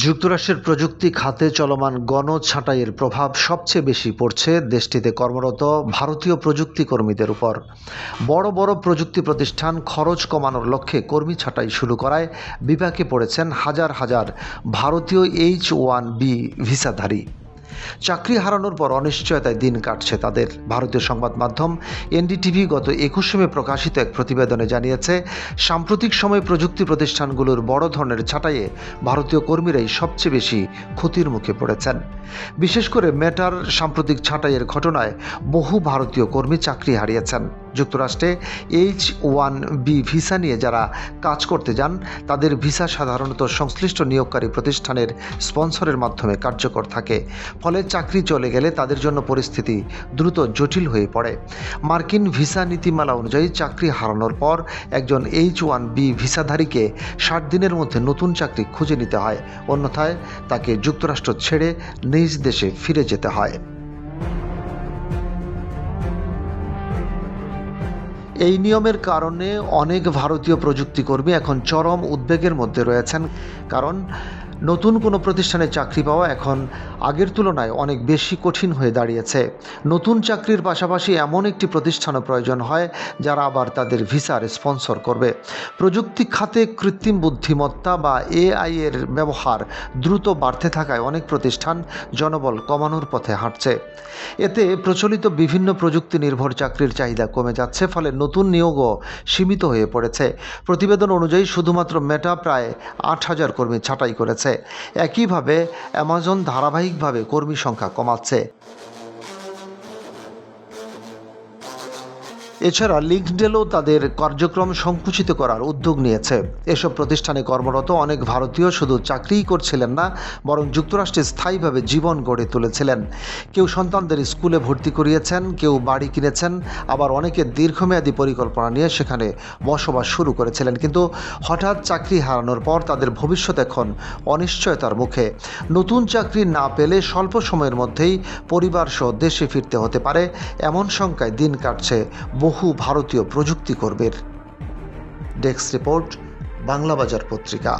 যুক্তরাষ্ট্রের প্রযুক্তি খাতে চলমান গণছাঁটাইয়ের প্রভাব সবচেয়ে বেশি পড়ছে দেশটিতে কর্মরত ভারতীয় প্রযুক্তি কর্মীদের উপর। বড় বড় প্রযুক্তি প্রতিষ্ঠান খরচ কমানোর লক্ষ্যে কর্মী ছাঁটাই শুরু করায় বিপাকে পড়েছেন হাজার হাজার ভারতীয় H-1B ভিসাধারী। চাকরি হারানোর পর অনিশ্চয়তায় দিন কাটছে তাদের। ভারতীয় সংবাদ মাধ্যম এনডিটিভি গত 21 মে প্রকাশিত এক প্রতিবেদনে জানিয়েছে, সাম্প্রতিক সময়ে প্রযুক্তি প্রতিষ্ঠানগুলোর বড় ধরনের ছাঁটাইয়ে ভারতীয় কর্মীরাই সবচেয়ে বেশি ক্ষতির মুখে পড়েছেন। বিশেষ করে মেটার সাম্প্রতিক ছাঁটাইয়ের ঘটনায় বহু ভারতীয় কর্মী চাকরি হারিয়েছেন। যুক্তরাষ্ট্রে H-1B ভিসা নিয়ে যারা কাজ করতে যান তাদের ভিসা সাধারণত সংশ্লিষ্ট নিয়োগকারী প্রতিষ্ঠানের স্পন্সরের মাধ্যমে কার্যকর থাকে। ফলে চাকরি চলে গেলে তাদের জন্য পরিস্থিতি দ্রুত জটিল হয়ে পড়ে। মার্কিন ভিসা নীতিমালা অনুযায়ী চাকরি হারানোর পর একজন H-1B ভিসাধারীকে 60 দিনের মধ্যে নতুন চাকরি খুঁজে নিতে হয়, অন্যথায় তাকে যুক্তরাষ্ট্র ছেড়ে নিজ দেশে ফিরে যেতে হয়। এই নিয়মের কারণে অনেক ভারতীয় প্রযুক্তি কর্মী এখন চরম উদ্বেগের মধ্যে রয়েছেন, কারণ নতুন কোনো প্রতিষ্ঠানে চাকরি পাওয়া এখন আগের তুলনায় অনেক বেশি কঠিন হয়ে দাঁড়িয়েছে। নতুন চাকরির পাশাপাশি এমন একটি প্রতিষ্ঠানও প্রয়োজন হয় যারা আবার তাদের ভিসার স্পন্সর করবে। প্রযুক্তি খাতে কৃত্রিম বুদ্ধিমত্তা বা AI এর ব্যবহার দ্রুত বাড়তে থাকায় অনেক প্রতিষ্ঠান জনবল কমানোর পথে হাঁটছে। এতে প্রচলিত বিভিন্ন প্রযুক্তি নির্ভর চাকরির চাহিদা কমে যাচ্ছে, ফলে নতুন নিয়োগও সীমিত হয়ে পড়েছে। প্রতিবেদন অনুযায়ী শুধুমাত্র মেটা প্রায় 8,000 কর্মী ছাঁটাই করেছে। একইভাবে অ্যামাজন ধারাবাহিকভাবে কর্মী সংখ্যা কমাচ্ছে। এছাড়া লিঙ্কডইনও তাদের কার্যক্রম সংকুচিত করার উদ্যোগ নিয়েছে। এসব প্রতিষ্ঠানে কর্মরত অনেক ভারতীয় শুধু চাকরিই করছিলেন না, বরং যুক্তরাষ্ট্রে স্থায়ীভাবে জীবন গড়ে তুলেছিলেন। কেউ সন্তানদের স্কুলে ভর্তি করিয়েছেন, কেউ বাড়ি কিনেছেন, আবার অনেকে দীর্ঘমেয়াদী পরিকল্পনা নিয়ে সেখানে বসবাস শুরু করেছিলেন। কিন্তু হঠাৎ চাকরি হারানোর পর তাদের ভবিষ্যৎ এখন অনিশ্চয়তার মুখে। নতুন চাকরি না পেলে স্বল্প সময়ের মধ্যেই পরিবারসহ দেশে ফিরতে হতে পারে, এমন শঙ্কায় দিন কাটছে বহু ভারতীয় প্রযুক্তি কর্মীর। ডেস্ক রিপোর্ট, বাংলাবাজার পত্রিকা।